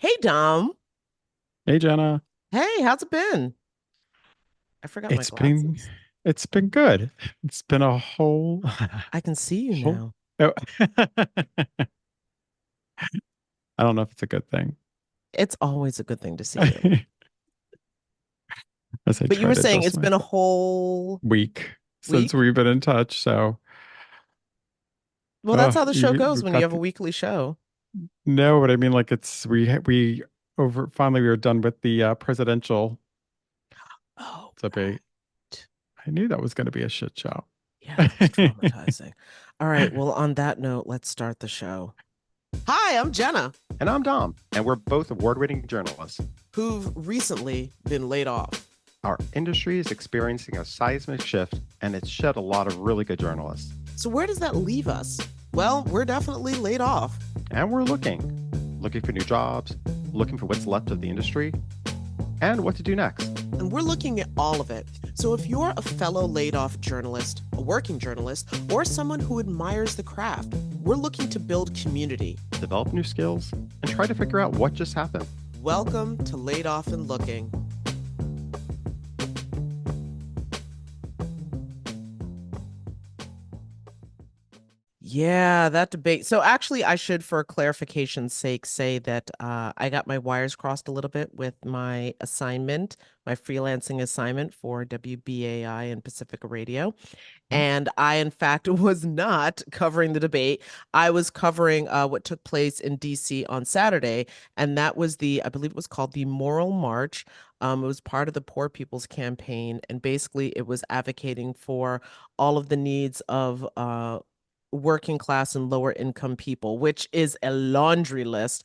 Hey, Dom. Hey Jenna, Hey, how's it been? I forgot my it's been glasses. it's been good. It's been a whole I can see you whole now. oh, I don't know if it's a good thing. It's always a good thing to see you. As I But you try were to saying adjust it's my been a whole week since week? we've been in touch. So Well, that's how the show goes we've when you got have a weekly show. no, but I mean like it's we over finally we were done with the presidential Oh, debate. right. I knew that was going to be a shit show. Yeah, that was traumatizing. All right, well, on that note, let's start the show. Hi, I'm Jenna, And I'm Dom, and we're both award winning journalists. who've recently been laid off. Our industry is experiencing a seismic shift, and it's shed a lot of really good journalists. So, where does that leave us? Well, we're definitely laid off. And we're looking for new jobs, looking for what's left of the industry, and what to do next. And we're looking at all of it. So if you're a fellow laid off journalist, a working journalist, or someone who admires the craft, we're looking to build community. Develop new skills, and try to figure out what just happened. Welcome to Laid Off and Looking. Yeah, that debate. So actually, I should, for clarification's sake, say that I got my wires crossed a little bit with my assignment, my freelancing assignment for WBAI and Pacifica Radio. Mhm. And I, in fact, was not covering the debate. I was covering what took place in DC on Saturday. And that was I believe it was called the Moral March. It was part of the Poor People's Campaign. And basically, it was advocating for all of the needs of working class and lower income people, which is a laundry list.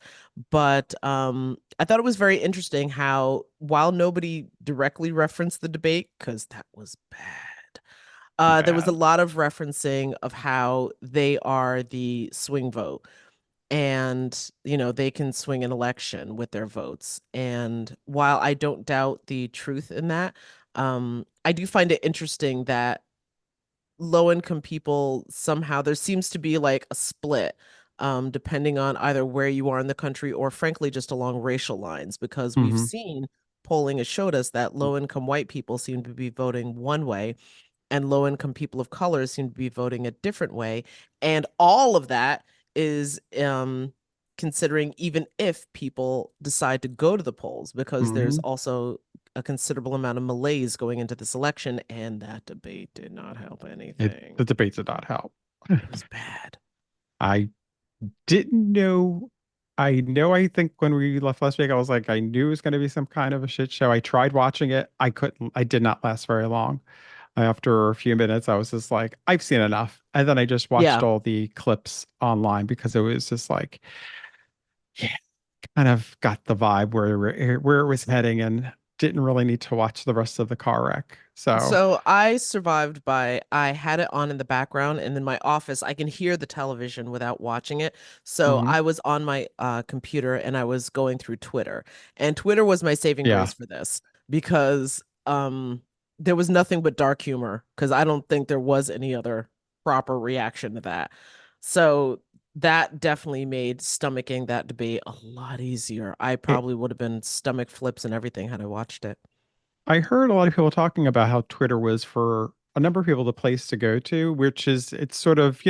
But I thought it was very interesting how, while nobody directly referenced the debate, because that was bad, there was a Bad. lot of referencing of how they are the swing vote. And, they can swing an election with their votes. And while I don't doubt the truth in that, I do find it interesting that low income people somehow there seems to be like a split depending on either where you are in the country or frankly just along racial lines because we've Hmm. seen polling has showed us that low income white people seem to be voting one way and low income people of color seem to be voting a different way. And all of that is considering even if people decide to go to the polls, because there's Hmm. also a considerable amount of malaise going into this election, and that debate did not help anything. The debates did not help. It was bad. I didn't know. I think when we left last week, I was like, I knew it was going to be some kind of a shit show. I tried watching it. I did not last very long. After a few minutes, I was just like, I've seen enough. And then I just watched Yeah. all the clips online because it was just like, yeah, kind of got the vibe where it was heading and didn't really need to watch the rest of the car wreck. So, So I survived by I had it on in the background and in my office I can hear the television without watching it. So mhm, I was on my computer and I was going through Twitter. And Twitter was my saving yeah, grace for this because there was nothing but dark humor because I don't think there was any other proper reaction to that. So that definitely made stomaching that debate a lot easier. I it, probably would have been stomach flips and everything had I watched it. I heard a lot of people talking about how Twitter was for a number of people the place to go to, which is it's sort of,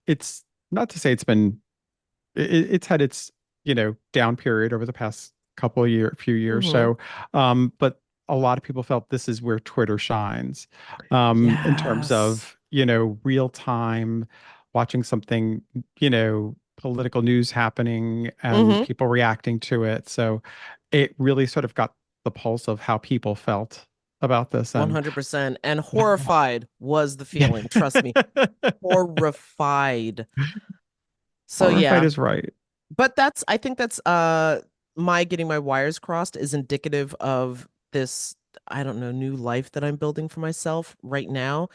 it's not to say it's had its, down period over the past few years. Hmm. But a lot of people felt this is where Twitter shines, in terms Yes. of, real time watching something, political news happening and Hmm. people reacting to it. So it really sort of got the pulse of how people felt about this. And 100%. And horrified was the feeling. Trust me, horrified. So horrified yeah, is right. but I think that's my getting my wires crossed is indicative of this, I don't know, new life that I'm building for myself right now.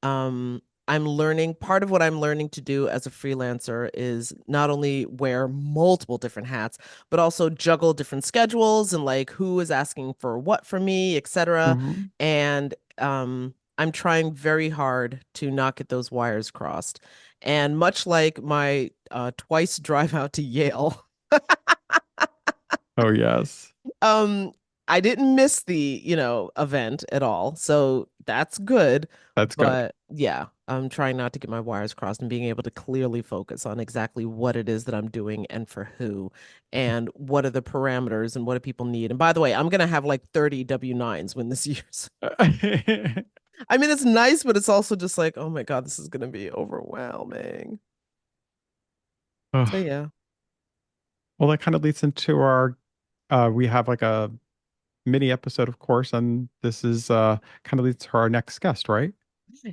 um I'm learning part of what I'm learning to do as a freelancer is not only wear multiple different hats, but also juggle different schedules and like who is asking for what from me, etc. Mhm. And I'm trying very hard to not get those wires crossed. And much like my twice drive out to Yale, Oh, yes. Um, I didn't miss the, event at all. So that's good. That's good. But yeah, I'm trying not to get my wires crossed and being able to clearly focus on exactly what it is that I'm doing and for who and what are the parameters and what do people need. And by the way, I'm gonna have like 30 W-9s when this year's. I mean, it's nice, but it's also just like, oh my God, this is gonna be overwhelming. So Ugh. yeah. Well, that kind of leads into our we have like a mini episode, of course, and this is kind of leads to our next guest, right?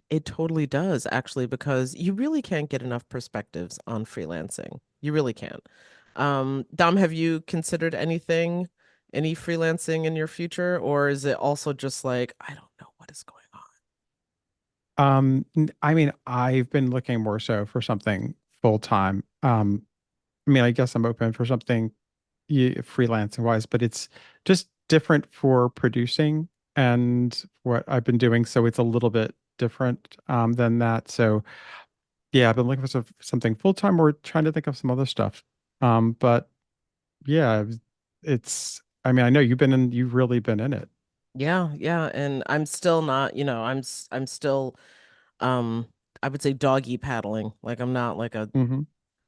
It totally does, actually, because you really can't get enough perspectives on freelancing. You really can't. Dom, have you considered any freelancing in your future, or is it also just like, I don't know what is going on? I mean, I've been looking more so for something full time. I mean, I guess I'm open for something freelancing wise, but it's just different for producing and what I've been doing. So it's a little bit different than that. So yeah, I've been looking for something full time or trying to think of some other stuff. But yeah, I mean, I know you've really been in it. Yeah, yeah, and I'm still not, I'm still, um, I would say doggy paddling. Like I'm not like Hmm.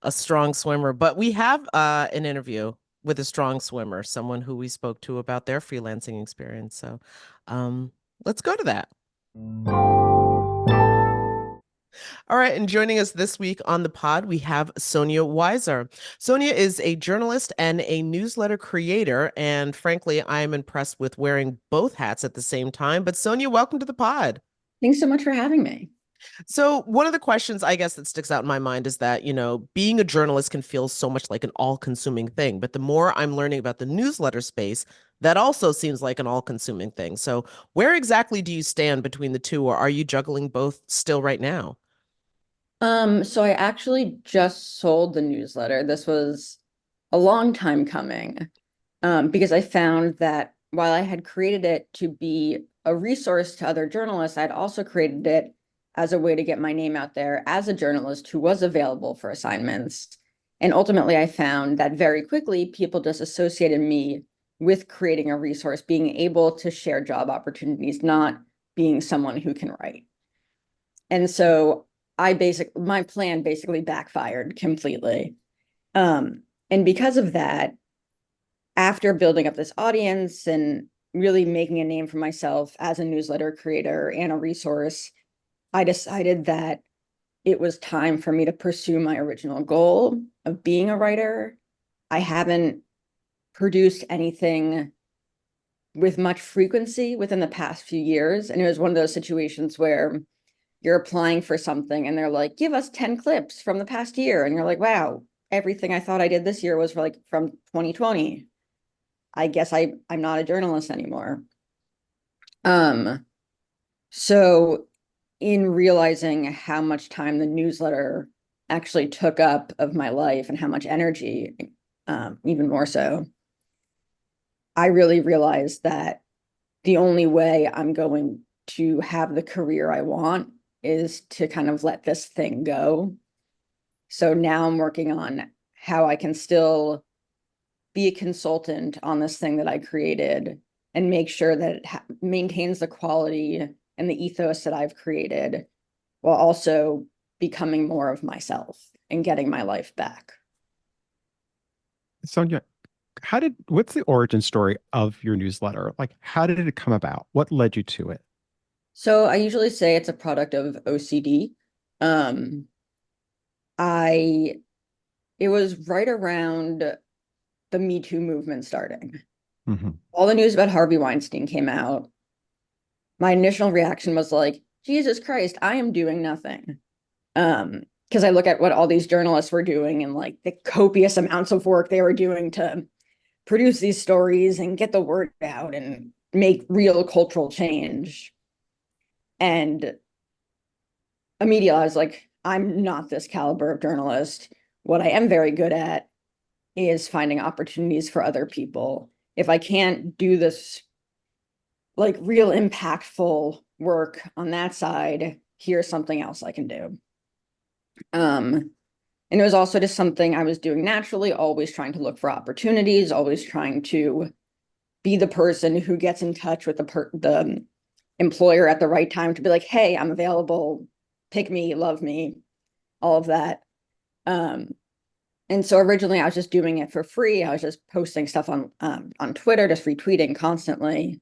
a strong swimmer, but we have an interview with a strong swimmer, someone who we spoke to about their freelancing experience. So, um, let's go to that. All right, and joining us this week on the pod, we have Sonia Weiser. Sonia is a journalist and a newsletter creator, and frankly, I am impressed with wearing both hats at the same time. But Sonia, welcome to the pod. Thanks so much for having me. So, one of the questions I guess that sticks out in my mind is that, being a journalist can feel so much like an all-consuming thing. But the more I'm learning about the newsletter space, that also seems like an all-consuming thing. So, where exactly do you stand between the two, or are you juggling both still right now? So I actually just sold the newsletter. This was a long time coming, because I found that while I had created it to be a resource to other journalists, I'd also created it as a way to get my name out there as a journalist who was available for assignments. And ultimately, I found that very quickly, people just associated me with creating a resource, being able to share job opportunities, not being someone who can write. And so my plan basically backfired completely. And because of that, after building up this audience and really making a name for myself as a newsletter creator and a resource, I decided that it was time for me to pursue my original goal of being a writer. I haven't produced anything with much frequency within the past few years. And it was one of those situations where you're applying for something and they're like, give us 10 clips from the past year. And you're like, wow, everything I thought I did this year was from 2020. I guess I'm not a journalist anymore. Um, so in realizing how much time the newsletter actually took up of my life and how much energy, even more so, I really realized that the only way I'm going to have the career I want is to kind of let this thing go. So now I'm working on how I can still be a consultant on this thing that I created and make sure that it maintains the quality and the ethos that I've created while also becoming more of myself and getting my life back. Sonia, what's the origin story of your newsletter? Like, how did it come about? What led you to it? So I usually say it's a product of OCD. Um, I It was right around the Me Too movement starting. Hmm. All the news about Harvey Weinstein came out. My initial reaction was like, Jesus Christ, I am doing nothing. Because I look at what all these journalists were doing and like the copious amounts of work they were doing to produce these stories and get the word out and make real cultural change. And immediately I was like, I'm not this caliber of journalist. What I am very good at is finding opportunities for other people. If I can't do this like real impactful work on that side, here's something else I can do. Um, And it was also just something I was doing naturally, always trying to look for opportunities, always trying to be the person who gets in touch with the employer at the right time to be like, hey, I'm available, pick me, love me, all of that. And so originally I was just doing it for free. I was just posting stuff on Twitter, just retweeting constantly.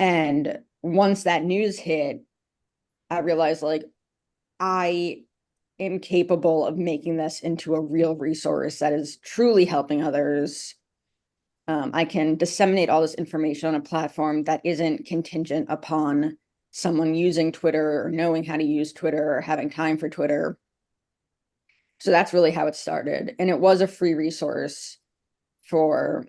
And once that news hit, I realized like I am capable of making this into a real resource that is truly helping others. I can disseminate all this information on a platform that isn't contingent upon someone using Twitter or knowing how to use Twitter or having time for Twitter. So that's really how it started. And it was a free resource for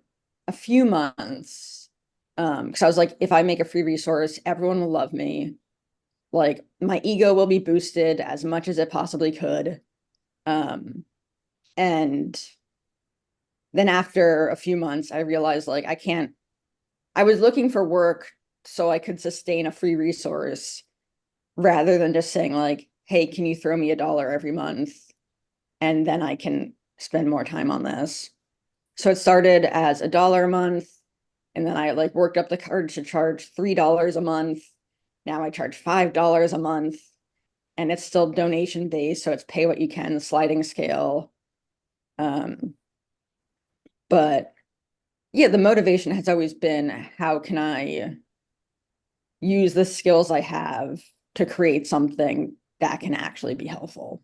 a few months. Because I was like, if I make a free resource, everyone will love me. Like my ego will be boosted as much as it possibly could. And then after a few months, I realized like I was looking for work so I could sustain a free resource rather than just saying like, hey, can you throw me $1 every month? And then I can spend more time on this. So it started as $1 a month. And then I like worked up the courage to charge $3 a month. Now I charge $5 a month. And it's still donation based. So it's pay what you can, sliding scale. But yeah, the motivation has always been, how can I use the skills I have to create something that can actually be helpful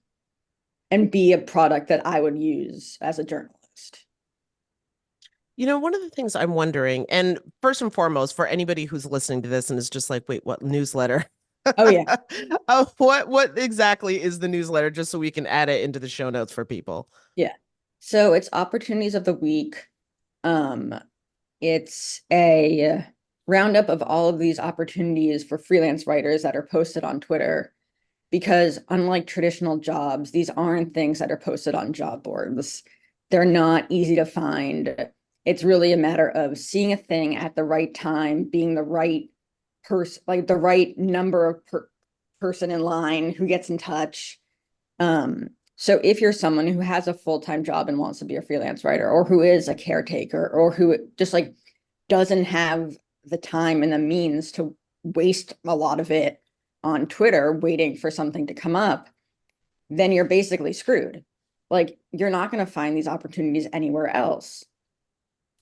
and be a product that I would use as a journalist. One of the things I'm wondering, and first and foremost, for anybody who's listening to this and is just like, wait, what newsletter? Oh yeah. What exactly is the newsletter, just so we can add it into the show notes for people? Yeah. So it's opportunities of the week. It's a roundup of all of these opportunities for freelance writers that are posted on Twitter, because unlike traditional jobs, these aren't things that are posted on job boards. They're not easy to find. It's really a matter of seeing a thing at the right time, being the right person, like the right number of person in line who gets in touch. So if you're someone who has a full-time job and wants to be a freelance writer, or who is a caretaker, or who just like doesn't have the time and the means to waste a lot of it on Twitter waiting for something to come up, then you're basically screwed. Like you're not going to find these opportunities anywhere else,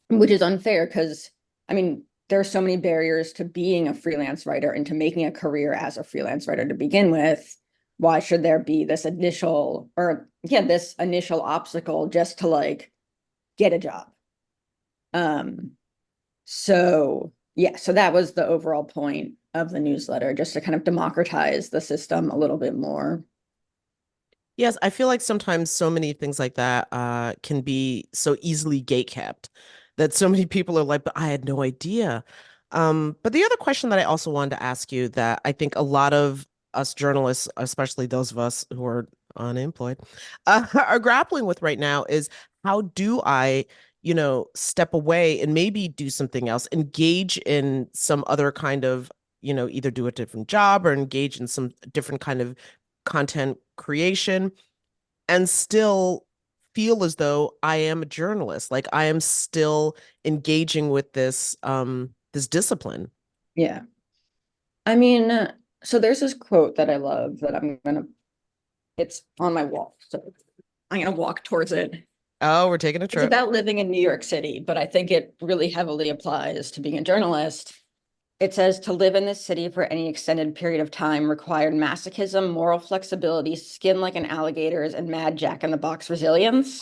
which is unfair because, I mean, there are so many barriers to being a freelance writer and to making a career as a freelance writer to begin with. Why should there be this initial obstacle just to like get a job? So that was the overall point of the newsletter, just to kind of democratize the system a little bit more. Yes, I feel like sometimes so many things like that can be so easily gatekept that so many people are like, but I had no idea. But the other question that I also wanted to ask you, that I think a lot of us journalists, especially those of us who are unemployed, are grappling with right now is, how do I, step away and maybe do something else, engage in some other kind of, either do a different job or engage in some different kind of content creation, and still feel as though I am a journalist, like I am still engaging with this discipline. Yeah. I mean, so there's this quote that I love that it's on my wall. So I'm going to walk towards it. Oh, we're taking a It's trip. about living in New York City, but I think it really heavily applies to being a journalist. It says, to live in this city for any extended period of time required masochism, moral flexibility, skin like an alligator's, and mad Jack-in-the-Box resilience.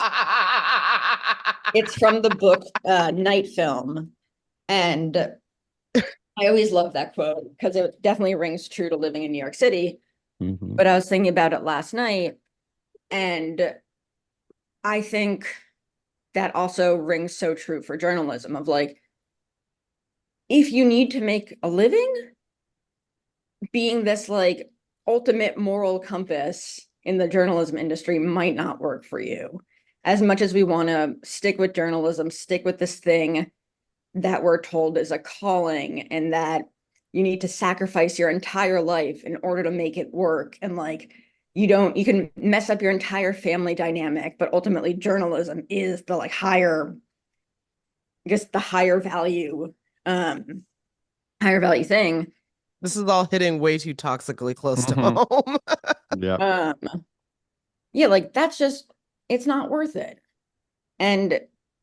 It's from the book Night Film. And I always love that quote because it definitely rings true to living in New York City. Mhm. But I was thinking about it last night, and I think that also rings so true for journalism, of like, if you need to make a living, being this like ultimate moral compass in the journalism industry might not work for you. As much as we want to stick with journalism, stick with this thing that we're told is a calling, and that you need to sacrifice your entire life in order to make it work, and like you can mess up your entire family dynamic, but ultimately journalism is the like higher, I guess the um, higher value thing. This is all hitting way too toxically close to Mhm. home. Yeah. Yeah, like that's just, it's not worth it. And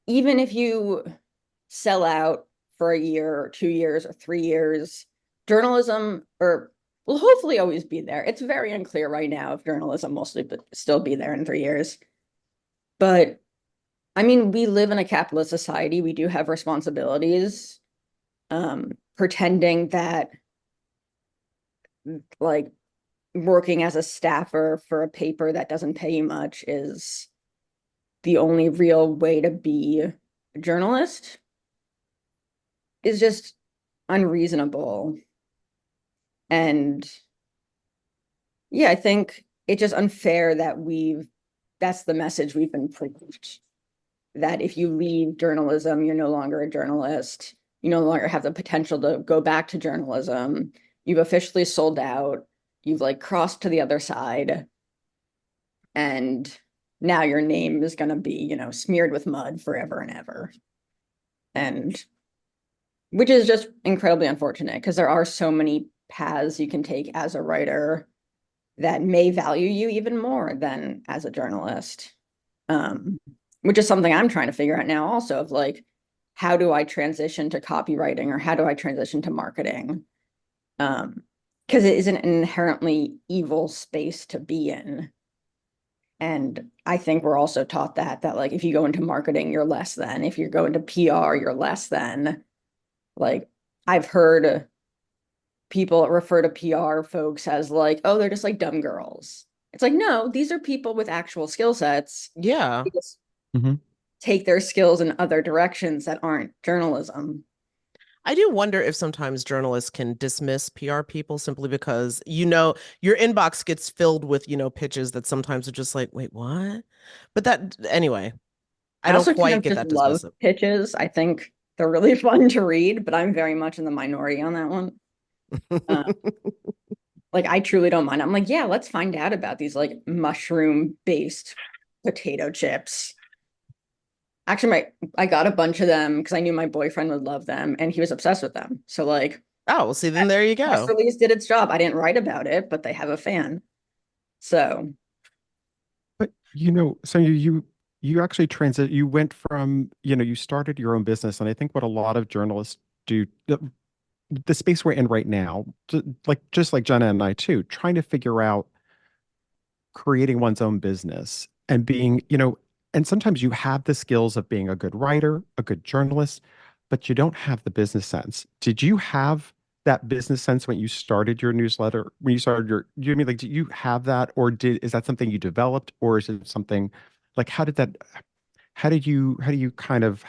even if you sell out for a year or 2 years or 3 years, journalism or will hopefully always be there. It's very unclear right now if journalism will still be there in 3 years. But I mean, we live in a capitalist society. We do have responsibilities. Pretending that like working as a staffer for a paper that doesn't pay you much is the only real way to be a journalist is just unreasonable. And yeah, I think it's just unfair that that's the message we've been preached, that if you leave journalism, you're no longer a journalist. You no longer have the potential to go back to journalism. You've officially sold out. You've like crossed to the other side. And now your name is going to be, smeared with mud forever and ever. And which is just incredibly unfortunate because there are so many paths you can take as a writer that may value you even more than as a journalist. Which is something I'm trying to figure out now also of like, how do I transition to copywriting or how do I transition to marketing? Because it is an inherently evil space to be in. And I think we're also taught that like if you go into marketing, you're less than. If you go into PR, you're less than. Like I've heard people refer to PR folks as like, oh, they're just like dumb girls. It's like, no, these are people with actual skill sets. Yeah. They just Mhm. take their skills in other directions that aren't journalism. I do wonder if sometimes journalists can dismiss PR people simply because, your inbox gets filled with, pitches that sometimes are just like, wait, what? But anyway, I I don't also kind quite of get just that love dismissive. pitches. I think they're really fun to read, but I'm very much in the minority on that one. Uh, like I truly don't mind. I'm like, yeah, let's find out about these like mushroom based potato chips. Actually, I got a bunch of them because I knew my boyfriend would love them and he was obsessed with them. So like Oh, well, see, then there you press go. release did its job. I didn't write about it, but they have a fan. So But so you actually you went from, you started your own business, and I think what a lot of journalists do, the space we're in right now, just like Jenna and I too, trying to figure out creating one's own business and being, and sometimes you have the skills of being a good writer, a good journalist, but you don't have the business sense. Did you have that business sense when you started your newsletter, when you started you mean like, do you have that, or is that something you developed, or is it something like, how do you kind of,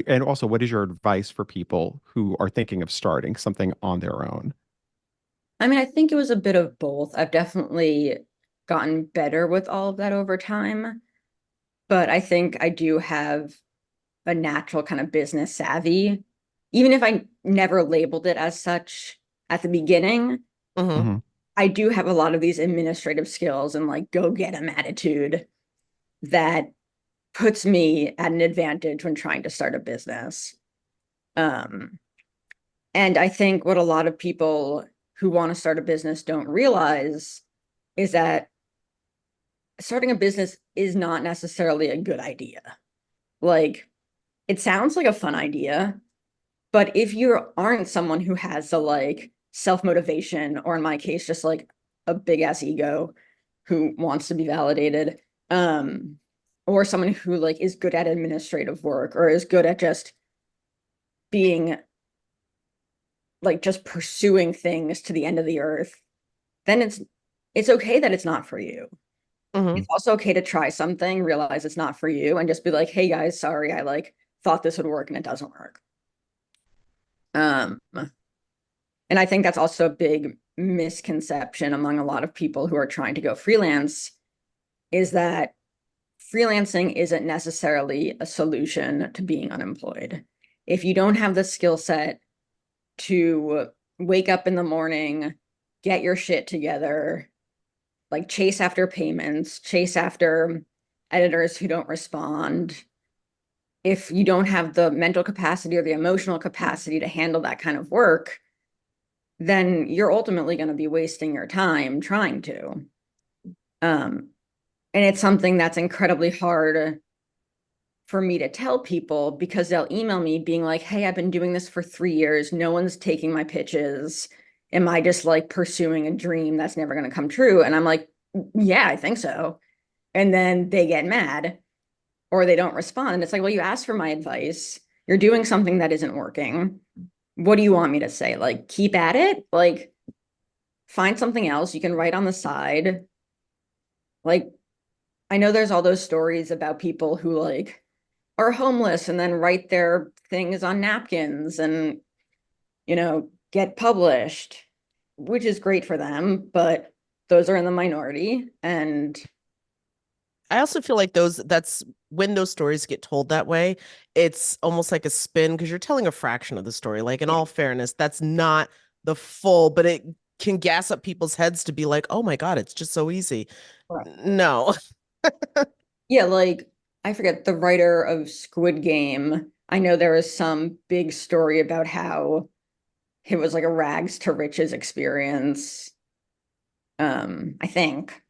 and also what is your advice for people who are thinking of starting something on their own? I mean, I think it was a bit of both. I've definitely gotten better with all of that over time, but I think I do have a natural kind of business savvy, even if I never labeled it as such at the beginning. Hmm. Mhm. I do have a lot of these administrative skills and like go get 'em attitude that puts me at an advantage when trying to start a business. Um, and I think what a lot of people who want to start a business don't realize is that starting a business is not necessarily a good idea. Like, it sounds like a fun idea, but if you aren't someone who has the like self-motivation, or in my case, just like a big ass ego who wants to be validated, um, or someone who like is good at administrative work or is good at just being like just pursuing things to the end of the earth, then it's okay that it's not for you. Hmm. It's also okay to try something, realize it's not for you, and just be like, hey guys, sorry, I like thought this would work and it doesn't work. Um, and I think that's also a big misconception among a lot of people who are trying to go freelance is that freelancing isn't necessarily a solution to being unemployed. If you don't have the skill set to wake up in the morning, get your shit together, like chase after payments, chase after editors who don't respond. If you don't have the mental capacity or the emotional capacity to handle that kind of work, then you're ultimately going to be wasting your time trying to. And it's something that's incredibly hard for me to tell people because they'll email me being like, hey, I've been doing this for 3 years. No one's taking my pitches. Am I just like pursuing a dream that's never going to come true? And I'm like, yeah, I think so. And then they get mad or they don't respond. And it's like, well, you asked for my advice. You're doing something that isn't working. What do you want me to say? Like, keep at it? Like, find something else you can write on the side. Like, I know there's all those stories about people who like are homeless and then write their things on napkins and, get published, which is great for them, but those are in the minority. And I also feel like that's when those stories get told that way, it's almost like a spin because you're telling a fraction of the story. Like, in all fairness, that's not the full, but it can gas up people's heads to be like, oh my God, it's just so easy. right. No. Yeah, like I forget the writer of Squid Game. I know there was some big story about how it was like a rags to riches experience. I think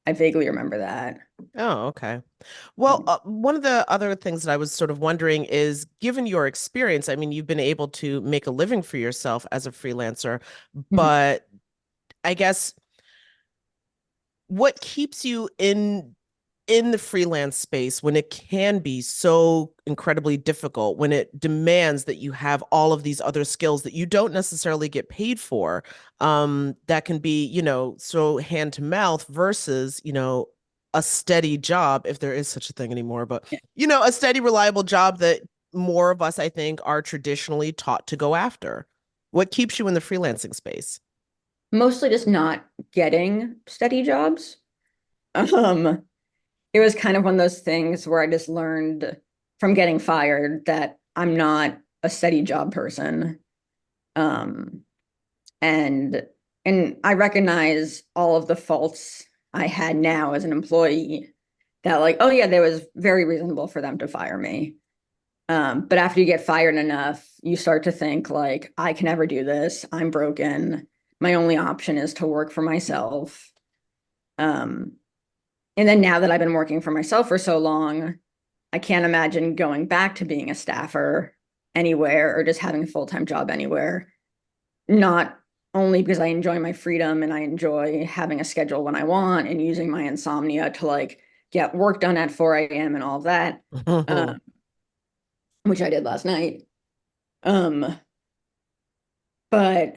I vaguely remember that. Oh, okay. Well, one of the other things that I was sort of wondering is, given your experience, I mean, you've been able to make a living for yourself as a freelancer, Mhm. but I guess what keeps you in the freelance space when it can be so incredibly difficult, when it demands that you have all of these other skills that you don't necessarily get paid for, that can be, so hand to mouth versus, a steady job, if there is such a thing anymore, but, Yeah. a steady, reliable job that more of us, I think, are traditionally taught to go after. What keeps you in the freelancing space? Mostly just not getting steady jobs. Um, it was kind of one of those things where I just learned from getting fired that I'm not a steady job person. Um, and and I recognize all of the faults I had now as an employee that like, oh yeah, there was very reasonable for them to fire me. But after you get fired enough, you start to think like, I can never do this. I'm broken. My only option is to work for myself. Um, and then now that I've been working for myself for so long, I can't imagine going back to being a staffer anywhere or just having a full-time job anywhere. Not only because I enjoy my freedom and I enjoy having a schedule when I want and using my insomnia to like get work done at 4 a.m. and all of that, which I did last night. Um, but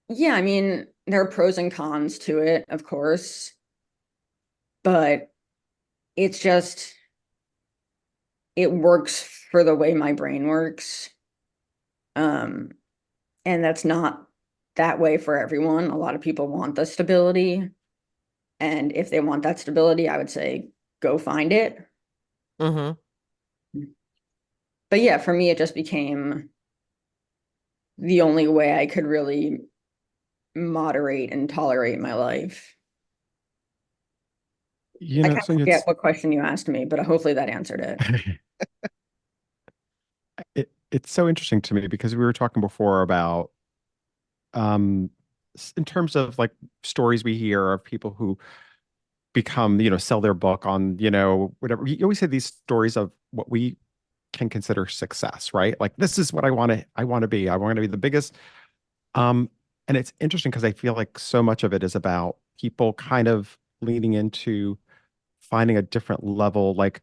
yeah, I mean, there are pros and cons to it, of course, but it's just, it works for the way my brain works. Um, and that's not that way for everyone. A lot of people want the stability. And if they want that stability, I would say go find it. Hmm. But yeah, for me, it just became the only way I could really moderate and tolerate my life. I kind of Sonia, forget what question you asked me, but hopefully that answered it. it's so interesting to me because we were talking before about um in terms of like stories we hear of people who become, sell their book on, whatever. You always have these stories of what we can consider success, right? Like this is what I want to be. I want to be the biggest. Um, and it's interesting because I feel like so much of it is about people kind of leaning into finding a different level. Like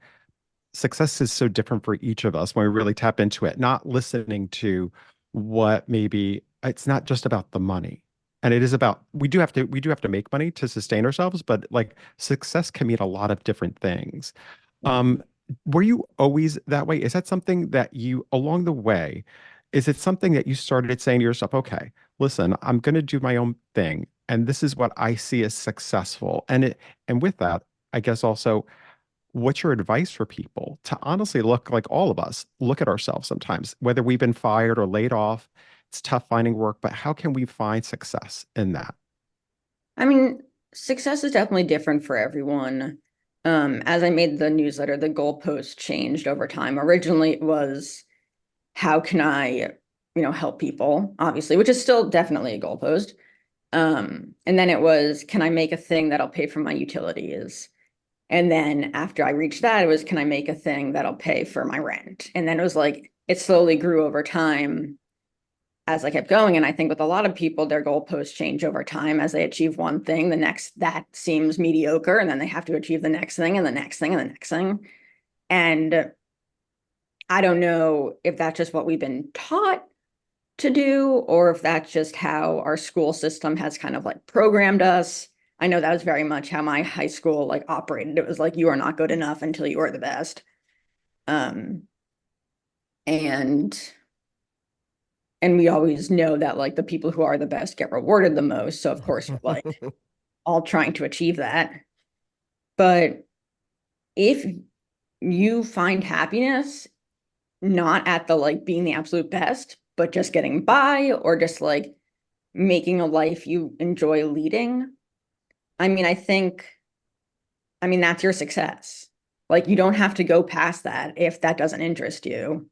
success is so different for each of us when we really tap into it, not listening to what maybe it's not just about the money. And it is about we do have to make money to sustain ourselves, but like success can mean a lot of different things. Um, were you always that way? Is that something that you along the way, is it something that you started saying to yourself, okay, listen, I'm going to do my own thing, and this is what I see as successful. And with that, I guess also what's your advice for people to honestly look like all of us look at ourselves sometimes, whether we've been fired or laid off, it's tough finding work, but how can we find success in that? I mean, success is definitely different for everyone. As I made the newsletter, the goalpost changed over time. Originally, it was how can I, help people, obviously, which is still definitely a goalpost. And then it was, can I make a thing that'll pay for my utilities? And then after I reached that, it was, can I make a thing that'll pay for my rent? And then it was like, it slowly grew over time as I kept going. And I think with a lot of people, their goalposts change over time as they achieve one thing. The next that seems mediocre, and then they have to achieve the next thing and the next thing and the next thing. And I don't know if that's just what we've been taught to do, or if that's just how our school system has kind of like programmed us. I know that was very much how my high school like operated. It was like, you are not good enough until you are the best. Um, and we always know that like the people who are the best get rewarded the most. So of course you're like all trying to achieve that. But if you find happiness not at the like being the absolute best, but just getting by, or just like making a life you enjoy leading, I mean, that's your success. Like, you don't have to go past that if that doesn't interest you.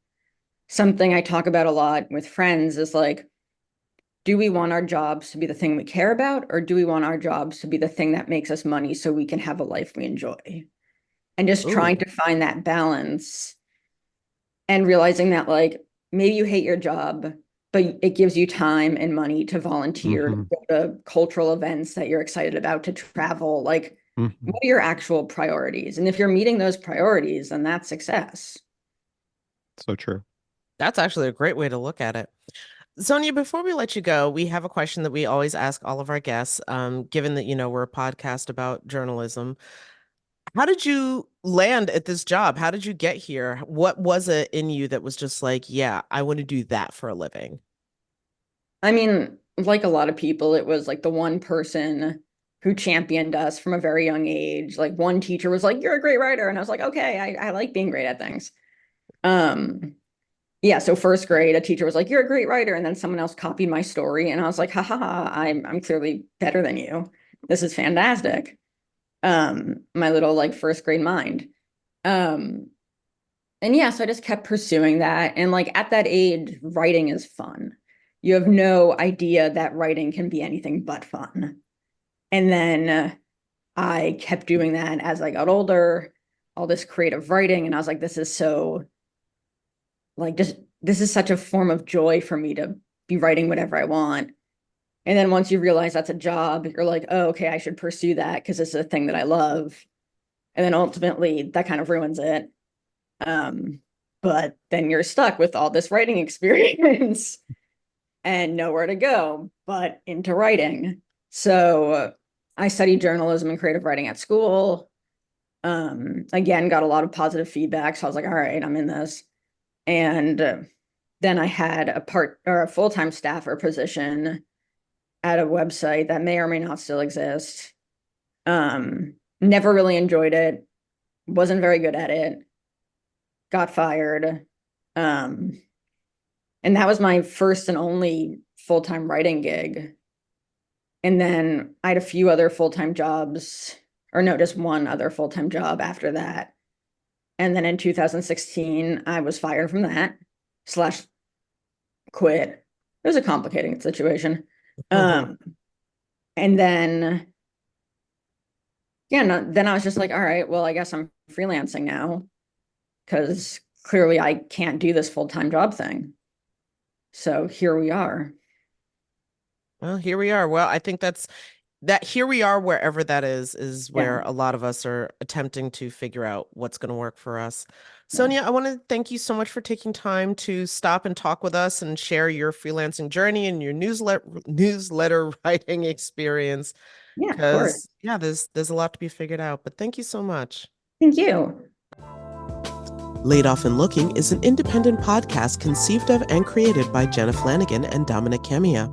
Something I talk about a lot with friends is like, do we want our jobs to be the thing we care about, or do we want our jobs to be the thing that makes us money so we can have a life we enjoy? And just trying Ooh. to find that balance and realizing that like maybe you hate your job, but it gives you time and money to volunteer, to go to cultural events that you're excited about, to travel. Like, what are your actual priorities? And if you're meeting those priorities, then that's success. So true. That's actually a great way to look at it. Sonia, before we let you go, we have a question that we always ask all of our guests, given that, we're a podcast about journalism. How did you land at this job? How did you get here? What was it in you that was just like, yeah, I want to do that for a living? I mean, like a lot of people, it was like the one person who championed us from a very young age. Like, one teacher was like, "You're a great writer." And I was like, okay, I like being great at things. Yeah, so first grade, a teacher was like, "You're a great writer." And then someone else copied my story. And I was like, ha ha ha, I'm clearly better than you. This is fantastic. My little like first grade mind. Um, and yeah, so I just kept pursuing that. And like at that age, writing is fun. You have no idea that writing can be anything but fun. And then I kept doing that as I got older, all this creative writing. And I was like, this is so like, just this is such a form of joy for me to be writing whatever I want. And then once you realize that's a job, you're like, oh, okay, I should pursue that because it's a thing that I love. And then ultimately that kind of ruins it. But then you're stuck with all this writing experience and nowhere to go but into writing. So I studied journalism and creative writing at school. Again, got a lot of positive feedback. So I was like, all right, I'm in this. And then I had a full-time staffer position at a website that may or may not still exist. Never really enjoyed it. Wasn't very good at it. Got fired. And that was my first and only full-time writing gig. And then I had a few other full-time jobs, or no, just one other full-time job after that. And then in 2016, I was fired from that / quit. It was a complicating situation. And then, yeah, no, then I was just like, all right, well, I guess I'm freelancing now because clearly I can't do this full-time job thing. So here we are. Well, here we are. Well, I think that here we are, wherever that is where Yeah. a lot of us are attempting to figure out what's going to work for us. Yeah. Sonia, I want to thank you so much for taking time to stop and talk with us and share your freelancing journey and your newsletter writing experience. Yeah, of course. Because yeah, there's a lot to be figured out. But thank you so much. Thank you. Laid Off and Looking is an independent podcast conceived of and created by Jenna Flanagan and Dominic Kemia.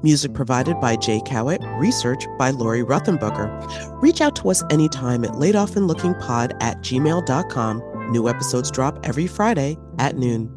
Music provided by Jay Cowett, research by Lori Ruthenbucker. Reach out to us anytime at laidofandlookingpod@gmail.com. New episodes drop every Friday at noon.